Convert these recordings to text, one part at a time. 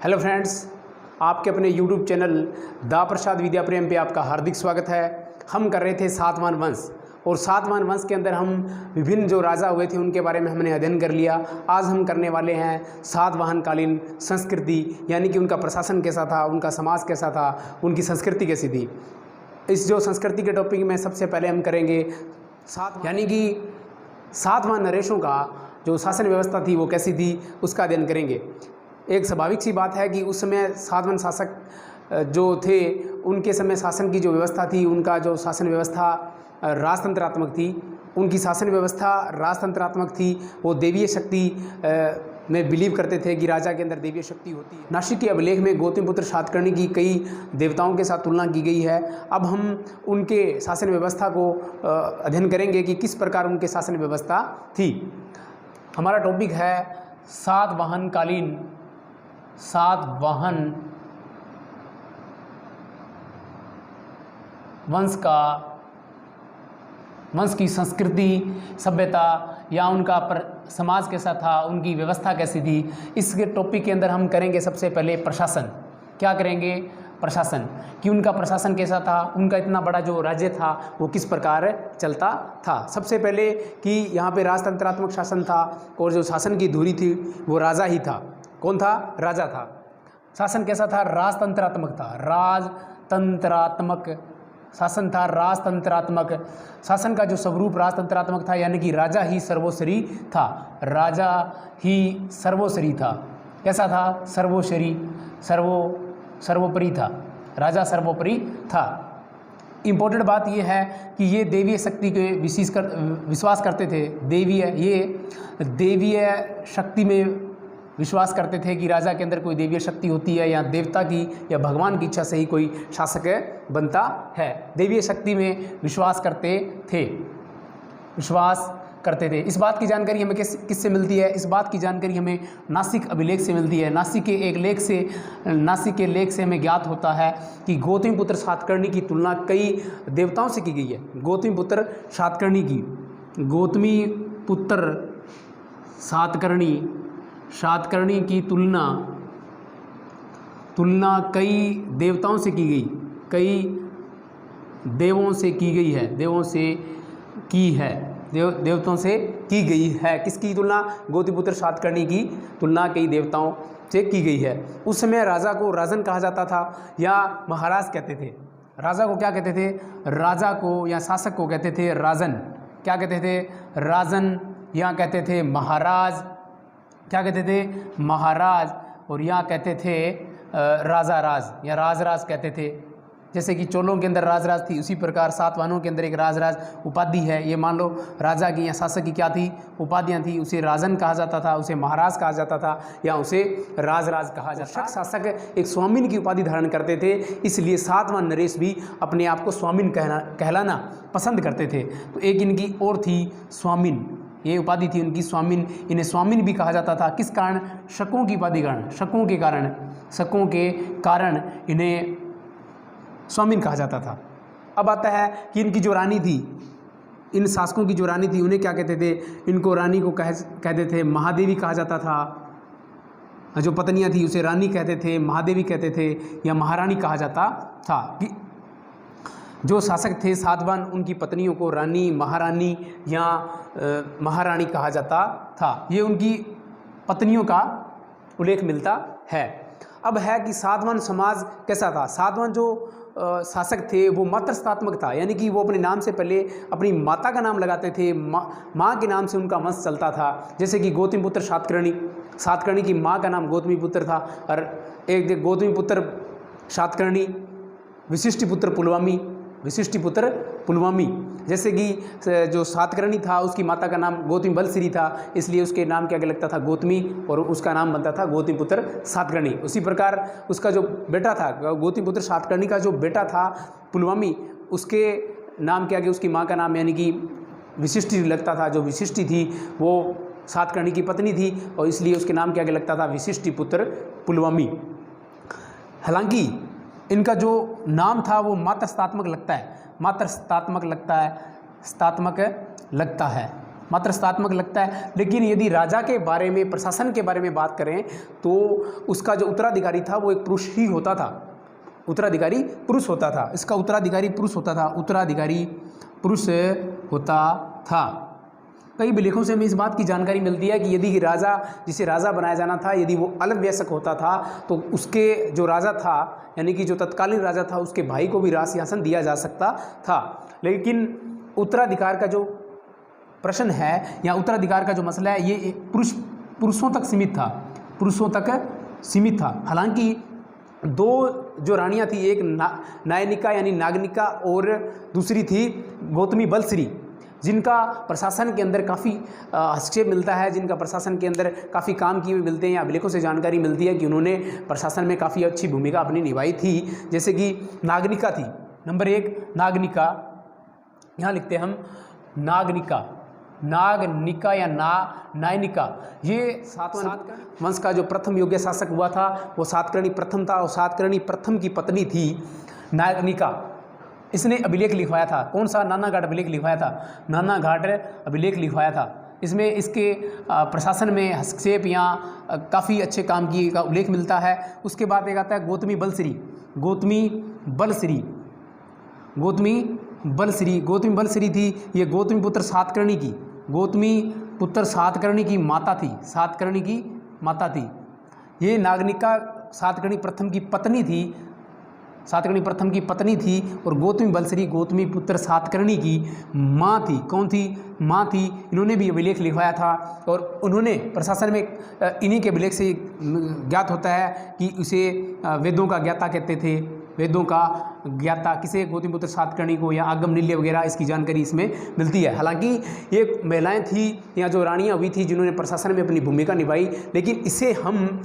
Hello friends, आपके अपने YouTube channel दा प्रसाद विद्या प्रेम पे आपका हार्दिक स्वागत है। हम कर रहे थे सातवाहन वंश और सातवाहन वंश के अंदर हम विभिन्न जो राजा हुए थे उनके बारे में हमने अध्ययन कर लिया। आज हम करने वाले हैं सातवाहन कालीन संस्कृति, यानी कि उनका प्रशासन कैसा था, उनका समाज कैसा था, उनकी संस्कृति कैसी थी। इस जो संस्कृति के टॉपिक में सबसे पहले हम करेंगे यानी कि सातवाहन नरेशों का जो शासन व्यवस्था थी वो कैसी थी, उसका अध्ययन करेंगे। एक स्वाभाविक सी बात है कि उस समय सातवाहन शासक जो थे उनके समय शासन की जो व्यवस्था थी, उनका जो शासन व्यवस्था राजतंत्रात्मक थी, उनकी शासन व्यवस्था राजतंत्रात्मक थी। वो देवीय शक्ति में बिलीव करते थे कि राजा के अंदर देवीय शक्ति होती है। नासिक के अभिलेख में गौतमीपुत्र सातकर्णी की कई देवताओं के साथ तुलना की गई है। अब हम उनके शासन व्यवस्था को अध्ययन करेंगे कि किस प्रकार उनके शासन व्यवस्था थी। हमारा टॉपिक है सातवाहन वंश की संस्कृति, सभ्यता या उनका समाज कैसा था, उनकी व्यवस्था कैसी थी। इसके टॉपिक के अंदर हम करेंगे सबसे पहले प्रशासन। क्या करेंगे? प्रशासन, कि उनका प्रशासन कैसा था, उनका इतना बड़ा जो राज्य था वो किस प्रकार चलता था। सबसे पहले कि यहाँ पे राजतंत्रात्मक शासन था और जो शासन की धुरी थी वो राजा ही था। कौन था? राजा था। शासन कैसा था? राजतंत्रात्मक था। राजतंत्रात्मक शासन था, राजतंत्रात्मक शासन का जो स्वरूप राजतंत्रात्मक था, यानी कि राजा ही सर्वोपरि था। राजा ही सर्वोपरि था। कैसा था? सर्वोपरि था। राजा सर्वोपरि था। इम्पोर्टेंट बात यह है कि ये देवीय शक्ति के विश्वास करते थे। देवीय शक्ति में विश्वास करते थे कि राजा के अंदर कोई देवीय शक्ति होती है या देवता की या भगवान की इच्छा से ही कोई शासक बनता है। देवीय शक्ति में विश्वास करते थे। इस बात की जानकारी हमें किससे मिलती है? इस बात की जानकारी हमें नासिक अभिलेख से मिलती है। नासिक के लेख से हमें ज्ञात होता है कि गौतमीपुत्र सातकर्णी की तुलना कई देवताओं से की गई है। गौतमीपुत्र सातकर्णी की तुलना कई देवताओं से की गई, कई देवों से की गई है। देवों से की गई है। किसकी तुलना? गौतमीपुत्र सातकर्णी की तुलना कई देवताओं से की गई है। उस समय राजा को राजन कहा जाता था या महाराज कहते थे। राजा को क्या कहते थे? राजा को या शासक को कहते थे राजन। क्या कहते थे? राजन। यहाँ कहते थे महाराज। क्या कहते थे? महाराज। और यहाँ कहते थे राजा राज या राजराज कहते थे। जैसे कि चोलों के अंदर राजराज थी, उसी प्रकार सातवाहनों के अंदर एक राजराज उपाधि है। ये मान लो राजा की या शासक की क्या थी? उपाधियाँ थी। उसे राजन कहा जाता था, उसे महाराज कहा जाता था या उसे राजराज कहा जाता था। शासक एक स्वामिन की उपाधि धारण करते थे, इसलिए सातवाहन नरेश भी अपने आप को स्वामिन कहलाना पसंद करते थे। तो एक इनकी और थी स्वामिन, ये उपाधि थी उनकी स्वामिन। इन्हें स्वामिन भी कहा जाता था। किस कारण? शकों की उपाधि कारण, शकों के कारण इन्हें स्वामिन कहा जाता था। अब आता है कि इनकी जो रानी थी, इन शासकों की जो रानी थी उन्हें क्या कहते थे? इनको रानी को कहते थे महादेवी कहा जाता था। जो पत्नियां थी उसे रानी कहते थे, महादेवी कहते थे या महारानी कहा जाता था। कि जो शासक थे सातवाहन, उनकी पत्नियों को रानी, महारानी या महारानी कहा जाता था। ये उनकी पत्नियों का उल्लेख मिलता है। अब है कि सातवाहन समाज कैसा था? सातवाहन जो शासक थे वो मातृत्वात्मक था, यानी कि वो अपने नाम से पहले अपनी माता का नाम लगाते थे। माँ के नाम से उनका वंश चलता था। जैसे कि गौतमीपुत्र सातकर्णी की माँ का नाम गौतमीपुत्र था और एक गौतमीपुत्र सातकर्णी विशिष्टिपुत्र पुलवामी। जैसे कि जो सातकर्णी था उसकी माता का नाम गौतमी बलश्री था, इसलिए उसके नाम क्या लगता था? गौतमी, और उसका नाम बनता था गौतमीपुत्र सातकर्णी। उसी प्रकार उसका जो बेटा था, गौतमीपुत्र सातकर्णी का जो बेटा था पुलवामी, उसके नाम क्या? उसकी माँ का नाम यानी कि विशिष्टि लगता था। जो विशिष्टि थी वो सातकर्णी की पत्नी थी और इसलिए उसके नाम क्या लगता था? विशिष्टिपुत्र पुलवामी। हालांकि इनका जो नाम था वो मातृत्वात्मक लगता है। मातृस्थात्मक लगता है। लेकिन यदि राजा के बारे में, प्रशासन के बारे में बात करें तो उसका जो उत्तराधिकारी था वो एक पुरुष ही होता था, उत्तराधिकारी पुरुष होता था, इसका उत्तराधिकारी पुरुष होता था, उत्तराधिकारी पुरुष होता था। कई विलेखों से हमें इस बात की जानकारी मिलती है कि यदि राजा, जिसे राजा बनाया जाना था, यदि वो अलग वयस्क होता था तो उसके जो राजा था, यानी कि जो तत्कालीन राजा था, उसके भाई को भी राज सिंहासन दिया जा सकता था। लेकिन उत्तराधिकार का जो प्रश्न है या उत्तराधिकार का जो मसला है ये पुरुषों तक सीमित था, पुरुषों तक सीमित था। हालांकि दो जो रानियां थी, एक नायनिका यानी नागनिका और दूसरी थी गौतमी बलश्री, जिनका प्रशासन के अंदर काफ़ी हस्तक्षेप मिलता है, जिनका प्रशासन के अंदर काफ़ी काम किए हुए मिलते हैं या अभिलेखों से जानकारी मिलती है कि उन्होंने प्रशासन में काफ़ी अच्छी भूमिका अपनी निभाई थी। जैसे कि नागनिका थी, नंबर 1 नागनिका, यहाँ लिखते हैं हम नागनिका, नागनिका या नायनिका, ये सातवाहन वंश का जो प्रथम योग्य शासक हुआ था वो सातकर्णी प्रथम था और सातकर्णी प्रथम की पत्नी थी नागनिका। इसने अभिलेख लिखवाया था, कौन सा? नानाघाट अभिलेख लिखवाया था, नानाघाट अभिलेख लिखवाया था। इसमें इसके प्रशासन में हस्तक्षेप या काफ़ी अच्छे काम किए का उल्लेख मिलता है। उसके बाद एक आता है गौतमी बलश्री, गौतमी बलश्री, गौतमी बलश्री, गौतमी बलश्री थी ये गौतमी पुत्र सातकर्णी की, गौतमी पुत्र सातकर्णी की माता थी, सातकर्णी की माता थी। ये नागनिका सातकर्णी प्रथम की पत्नी थी, सातकर्णी प्रथम की पत्नी थी और गौतमी बलश्री गौतमी पुत्र सातकर्णी की माँ थी। कौन थी? माँ थी। इन्होंने भी अभिलेख लिखवाया था और उन्होंने प्रशासन में इन्हीं के अभिलेख से ज्ञात होता है कि उसे वेदों का ज्ञाता कहते थे, वेदों का ज्ञाता किसे? गौतमी पुत्र सातकर्णी को, या आगम नील्य वगैरह इसकी जानकारी इसमें मिलती है। हालांकि ये महिलाएं थी या जो रानियां हुई थी जिन्होंने प्रशासन में अपनी भूमिका निभाई, लेकिन इसे हम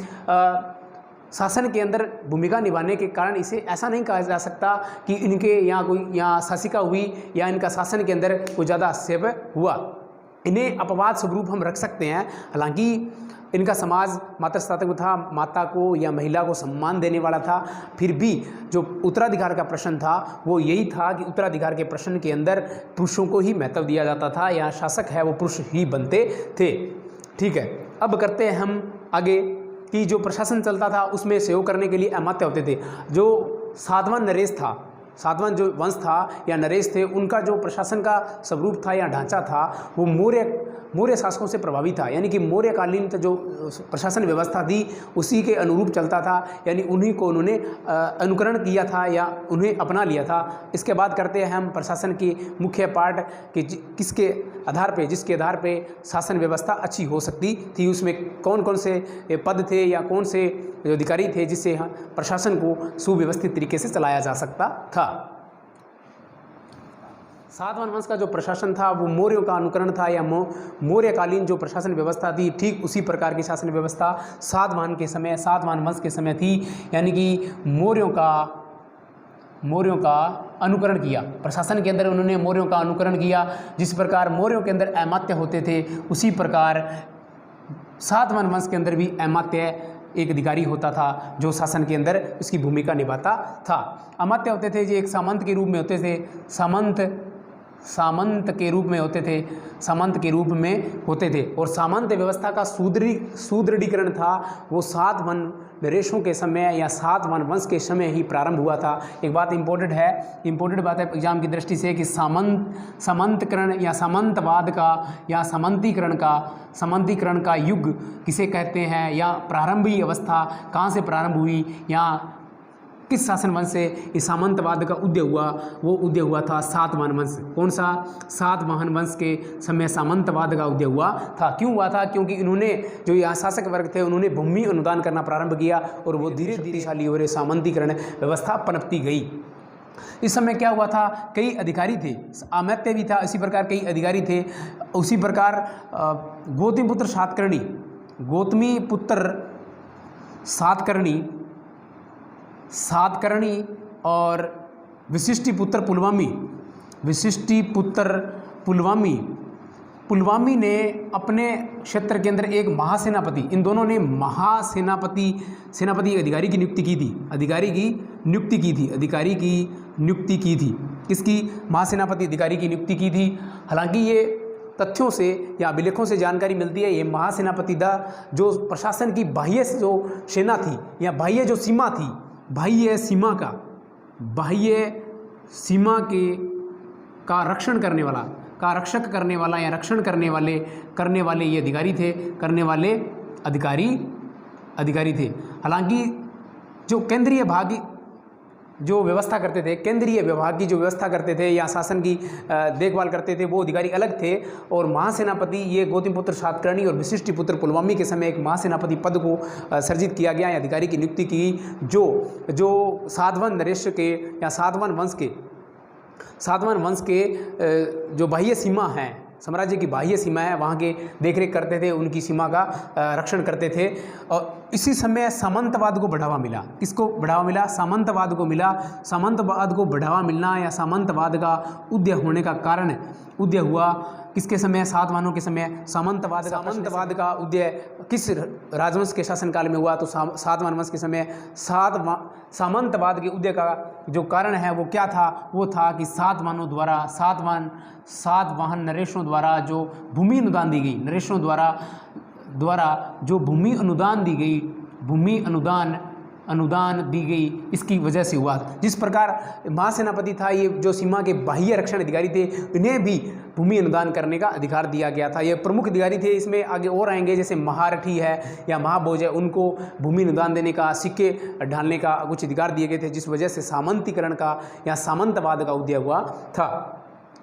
शासन के अंदर भूमिका निभाने के कारण इसे ऐसा नहीं कहा जा सकता कि इनके यहाँ कोई यहाँ शासिका हुई या इनका शासन के अंदर कोई ज़्यादा हस्तक्षेप हुआ। इन्हें अपवाद स्वरूप हम रख सकते हैं। हालांकि इनका समाज मातृस्थातक था, माता को या महिला को सम्मान देने वाला था। फिर भी जो उत्तराधिकार का प्रश्न था वो यही था कि उत्तराधिकार के प्रश्न के अंदर पुरुषों को ही महत्व दिया जाता था, या शासक है वो पुरुष ही बनते थे। ठीक है, अब करते हैं हम आगे कि जो प्रशासन चलता था उसमें सहयोग करने के लिए अमात्य होते थे। जो सातवाहन नरेश था, सातवाहन जो वंश था या नरेश थे, उनका जो प्रशासन का स्वरूप था या ढांचा था वो मौर्य शासकों से प्रभावित था। यानी कि मौर्यकालीन जो प्रशासन व्यवस्था थी उसी के अनुरूप चलता था, यानी उन्हीं को उन्होंने अनुकरण किया था या उन्हें अपना लिया था। इसके बाद करते हैं हम प्रशासन की मुख्य पार्ट कि किसके आधार पे, जिसके आधार पे शासन व्यवस्था अच्छी हो सकती थी, उसमें कौन कौन से पद थे या कौन से अधिकारी थे जिससे प्रशासन को सुव्यवस्थित तरीके से चलाया जा सकता था। सातवाहन वंश का जो प्रशासन था वो मौर्यों का अनुकरण था या मौर्यकालीन जो प्रशासन व्यवस्था थी ठीक उसी प्रकार की शासन व्यवस्था सातवाहन के समय, सातवाहन वंश के समय थी। यानी कि मौर्यों का अनुकरण किया, प्रशासन के अंदर उन्होंने मौर्यों का अनुकरण किया। जिस प्रकार मौर्यों के अंदर अमात्य होते थे उसी प्रकार सातवाहन वंश के अंदर भी अमात्य एक अधिकारी होता था जो शासन के अंदर उसकी भूमिका निभाता था। अमात्य होते थे जो एक सामंत के रूप में होते थे, सामंत के रूप में होते थे, सामंत के रूप में होते थे। और सामंत व्यवस्था का सुदृढ़ीकरण था वो सातवाहन नरेशों के समय या सातवाहन वंश के समय ही प्रारंभ हुआ था। एक बात इंपॉर्टेंट बात है एग्जाम की दृष्टि से कि सामंतकरण या सामंतवाद का या सामंतीकरण का युग किसे कहते हैं, या प्रारंभिक अवस्था कहाँ से प्रारंभ हुई या किस शासन वंश से इस सामंतवाद का उदय हुआ? वो उदय हुआ था सातवाहन वंश। कौन सा? सातवाहन वंश के समय सामंतवाद का उदय हुआ था। क्यों हुआ था? क्योंकि इन्होंने जो यहाँ शासक वर्ग थे उन्होंने भूमि अनुदान करना प्रारंभ किया और वो धीरे धीरे शाली हो रहे सामंतीकरण व्यवस्था पनपती गई। इस समय क्या हुआ था, कई अधिकारी थे, अमात्य भी था, इसी प्रकार कई अधिकारी थे। उसी प्रकार गौतमी पुत्र सातकर्णी और वशिष्ठिपुत्र पुलवामी ने अपने क्षेत्र के अंदर एक महासेनापति, इन दोनों ने सेनापति अधिकारी की नियुक्ति की थी। किसकी? महासेनापति अधिकारी की नियुक्ति की थी। हालांकि ये तथ्यों से या अभिलेखों से जानकारी मिलती है, ये महासेनापति था जो प्रशासन की बाह्य जो सेना थी या बाह्य जो सीमा थी, बाह्य सीमा का रक्षण करने वाला, का रक्षक करने वाला या रक्षण करने वाले ये अधिकारी थे। हालांकि जो केंद्रीय भाग जो व्यवस्था करते थे, केंद्रीय विभाग की जो व्यवस्था करते थे या शासन की देखभाल करते थे, वो अधिकारी अलग थे। और महासेनापति ये गौतमीपुत्र सातकर्णी और वशिष्ठपुत्र पुलमावी के समय एक महासेनापति पद को सर्जित किया गया, अधिकारी की नियुक्ति की, जो सातवाहन नरेश के या सातवाहन वंश के जो बाह्य सीमा है, साम्राज्य की बाह्य सीमा है, वहाँ के देखरेख करते थे, उनकी सीमा का रक्षण करते थे। और इसी समय सामंतवाद को बढ़ावा मिला। किसको बढ़ावा मिला? सामंतवाद को मिला। सामंतवाद को बढ़ावा मिलना या सामंतवाद का उदय होने का कारण उदय हुआ किसके समय? सातवाहनों के समय। सामंतवाद का उदय किस राजवंश के शासनकाल में हुआ? तो सातवाहन वंश के समय। सामंतवाद के उदय का जो कारण है वो क्या था? वो था कि सातवाहनों द्वारा, सातवाहन नरेशों द्वारा जो भूमि अनुदान दी गई, नरेशों द्वारा जो भूमि अनुदान दी गई, इसकी वजह से हुआ। जिस प्रकार महासेनापति था, ये जो सीमा के बाह्य रक्षण अधिकारी थे, इन्हें भी भूमि अनुदान करने का अधिकार दिया गया था। ये प्रमुख अधिकारी थे। इसमें आगे और आएंगे, जैसे महारथी है या महाभोज है, उनको भूमि अनुदान देने का, सिक्के ढालने का कुछ अधिकार दिए गए थे, जिस वजह से सामंतीकरण का या सामंतवाद का उदय हुआ था।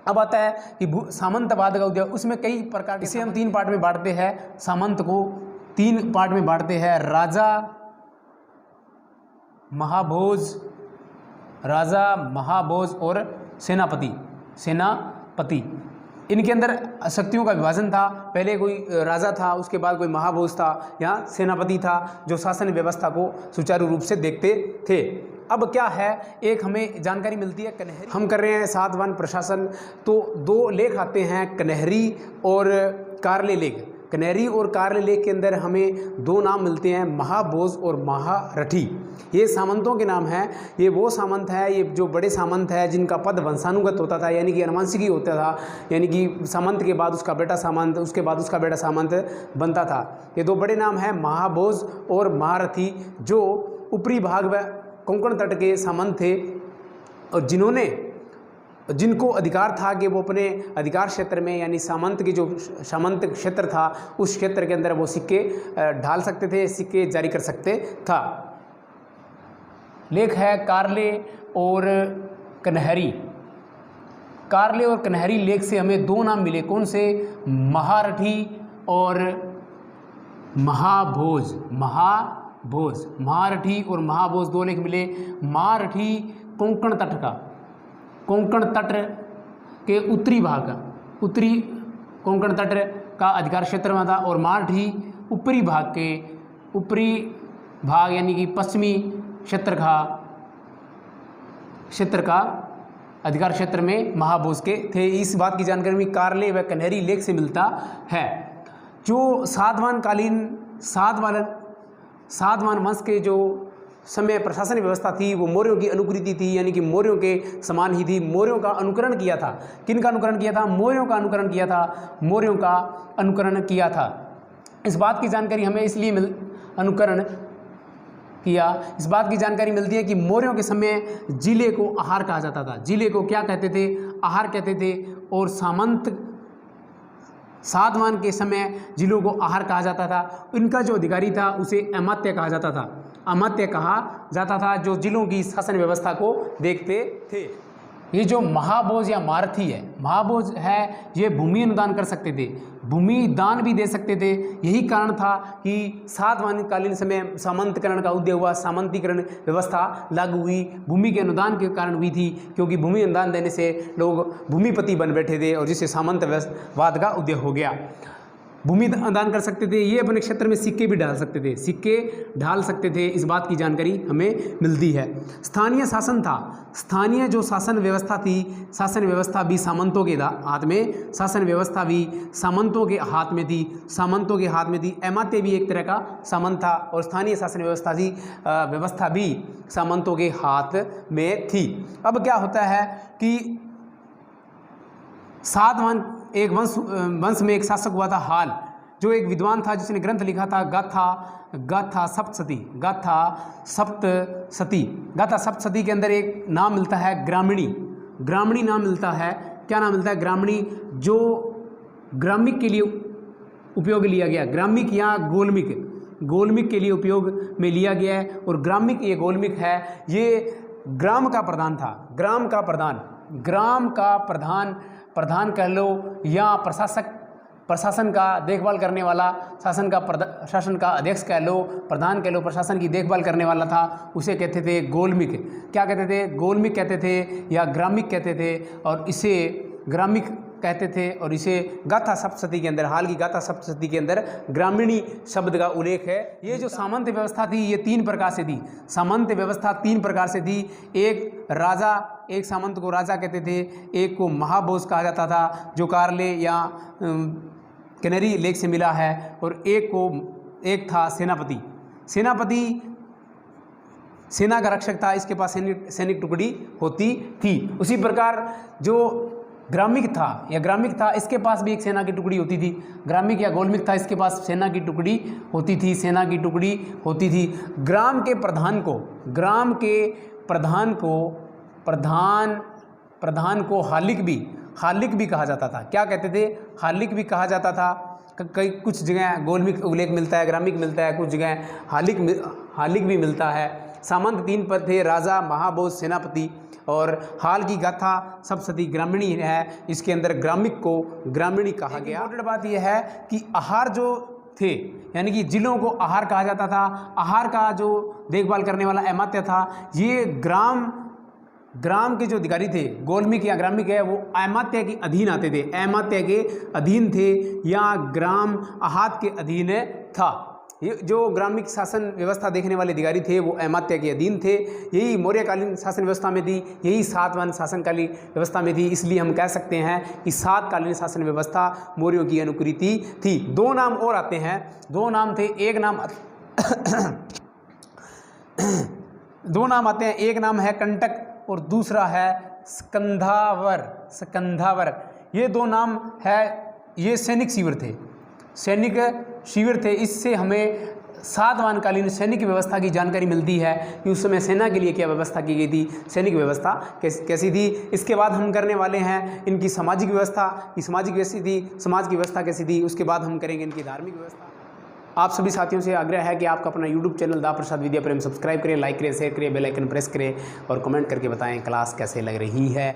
अब आता है कि सामंतवाद का उदय, उसमें कई प्रकार, इसे हम 3 पार्ट में बांटते हैं। सामंत को 3 पार्ट में बांटते हैं, राजा, महाभोज और सेनापति। इनके अंदर शक्तियों का विभाजन था। पहले कोई राजा था, उसके बाद कोई महाभोज था या सेनापति था, जो शासन व्यवस्था को सुचारू रूप से देखते थे। अब क्या है, एक हमें जानकारी मिलती है कन्हरी। हम कर रहे हैं सातवाहन प्रशासन, तो 2 लेख आते हैं, कन्हरी और कार्ले लेख। कन्हरी और कार्ले लेख के अंदर हमें 2 नाम मिलते हैं, महाभोज और महारथी। ये सामंतों के नाम हैं। ये वो सामंत है, ये जो बड़े सामंत है जिनका पद वंशानुगत होता था, यानी कि अनुवांशिकी होता था, यानी कि सामंत के बाद उसका बेटा सामंत, उसके बाद उसका बेटा सामंत बनता था। ये 2 बड़े नाम हैं, महाभोज और महारथी, जो ऊपरी भाग व कोंकण तट के सामंत थे और जिनको अधिकार था कि वो अपने अधिकार क्षेत्र में, यानी सामंत की जो सामंत क्षेत्र था, उस क्षेत्र के अंदर वो सिक्के ढाल सकते थे, सिक्के जारी कर सकते था। लेख है कार्ले और कन्हरी। कार्ले और कन्हरी लेख से हमें 2 नाम मिले। कौन से? महारथी और महाभोज। महारथी और महाभोज 2 लेख मिले। महारथी कोंकण तट के उत्तरी भाग, उत्तरी कोंकण तट का अधिकार क्षेत्र में था, और महारथी ऊपरी भाग यानी कि पश्चिमी क्षेत्र का अधिकार क्षेत्र में महाभोज के थे। इस बात की जानकारी में कार्ले व कन्हरी लेख से मिलता है। जो सातवाहन वंश के जो समय प्रशासन व्यवस्था थी, वो मौर्यों की अनुकृति थी, यानी कि मौर्यों के समान ही थी। मौर्यों का अनुकरण किया था। किनका अनुकरण किया था? मौर्यों का अनुकरण किया था। इस बात की जानकारी हमें इसलिए इस बात की जानकारी मिलती है कि मौर्यों के समय जिले को आहार कहा जाता था। जिले को क्या कहते थे? आहार कहते थे। और सातवाहन के समय जिलों को आहार कहा जाता था। इनका जो अधिकारी था उसे अमात्य कहा जाता था, जो जिलों की शासन व्यवस्था को देखते थे। ये जो महाभोज या महारथी है, महाभोज है, ये भूमि अनुदान कर सकते थे, भूमि दान भी दे सकते थे। यही कारण था कि सातवाहनकालीन समय सामंतकरण का उदय हुआ, सामंतीकरण व्यवस्था लागू हुई, भूमि के अनुदान के कारण हुई थी, क्योंकि भूमि अनुदान देने से लोग भूमिपति बन बैठे थे और जिससे सामंतवाद का उदय हो गया। भूमि दान कर सकते थे, ये अपने क्षेत्र में सिक्के भी डाल सकते थे, इस बात की जानकारी हमें मिलती है। स्थानीय शासन था, स्थानीय जो शासन व्यवस्था थी, शासन व्यवस्था भी सामंतों के हाथ में, सामंतों के हाथ में थी। अमात्य भी एक तरह का सामंत था और स्थानीय शासन व्यवस्था भी सामंतों के हाथ में थी। अब क्या होता है कि सातवाहन एक वंश में एक शासक हुआ था हाल, जो एक विद्वान था जिसने ग्रंथ लिखा था गाथा सप्तशती। गाथा सप्तशती के अंदर एक नाम मिलता है ग्रामणी नाम मिलता है। क्या नाम मिलता है? ग्रामणी, जो ग्रामिक के लिए उपयोग लिया गया, ग्रामिक या गोलमिक के लिए उपयोग में लिया गया है। और ग्रामिक, ये गोलमिक है, ये ग्राम का प्रधान था, ग्राम का प्रधान कह लो, या प्रशासन का देखभाल करने वाला, शासन का अध्यक्ष कह लो, प्रधान कह लो, प्रशासन की देखभाल करने वाला था, उसे कहते थे गोलमिक। क्या कहते थे? गोलमिक कहते थे या ग्रामिक कहते थे, और इसे ग्रामिक कहते थे। और इसे गाथा सप्तशती के अंदर, हाल की गाथा सप्तशती के अंदर ग्रामीणी शब्द का उल्लेख है। ये जो सामंत व्यवस्था थी ये 3 प्रकार से थी। सामंत व्यवस्था 3 प्रकार से थी। एक सामंत को राजा कहते थे, एक को महाबोज कहा जाता था जो कार्ले या कैनरी लेक से मिला है, और एक था सेनापति सेना का रक्षक था, इसके पास सैनिक टुकड़ी होती थी। उसी प्रकार जो ग्रामिक था इसके पास भी एक सेना की टुकड़ी होती थी। ग्रामिक या गोलमिक था, इसके पास सेना की टुकड़ी होती थी। ग्राम के प्रधान को हालिक भी कहा जाता था। क्या कहते थे? हालिक भी कहा जाता था। कुछ जगह गोलमिक उल्लेख मिलता है, ग्रामिक मिलता है, कुछ जगह हालिक भी मिलता है। सामंत 3 पद थे, राजा, महाबोज, सेनापति। और हाल की गाथा सप्तशती ग्रामीणी है, इसके अंदर ग्रामिक को ग्रामीणी कहा गया। इम्पोर्टेंट बात यह है कि आहार जो थे, यानी कि जिलों को आहार कहा जाता था, आहार का जो देखभाल करने वाला अमात्य था, ये ग्राम के जो अधिकारी थे, गोलमिक या ग्रामिक है, वो अमात्य के अधीन आते थे, अमात्य के अधीन थे, या ग्राम आहत के अधीन था। ये जो ग्रामिक शासन व्यवस्था देखने वाले अधिकारी थे वो अमात्य के अधीन थे। यही मौर्यकालीन शासन व्यवस्था में थी, यही सातवाहन शासनकालीन व्यवस्था में थी। इसलिए हम कह सकते हैं कि सातकालीन शासन व्यवस्था मौर्यों की अनुकृति थी। 2 नाम और आते हैं, 2 नाम थे, एक नाम 2 नाम आते हैं। एक नाम है कंटक और दूसरा है स्कंधावर। ये 2 नाम है, ये सैनिक शिविर थे। इससे हमें सातवाहनकालीन सैनिक व्यवस्था की जानकारी मिलती है कि उस समय सेना के लिए क्या व्यवस्था की गई थी, सैनिक व्यवस्था कैसी थी। इसके बाद हम करने वाले हैं इनकी सामाजिक व्यवस्था, समाज की व्यवस्था कैसी थी। उसके बाद हम करेंगे इनकी धार्मिक व्यवस्था। आप सभी साथियों से आग्रह है कि आपका अपना YouTube चैनल दा प्रसाद विद्या प्रेम सब्सक्राइब करें, लाइक करें, शेयर करें, बेल आइकन प्रेस करें और कमेंट करके बताएं क्लास कैसे लग रही है।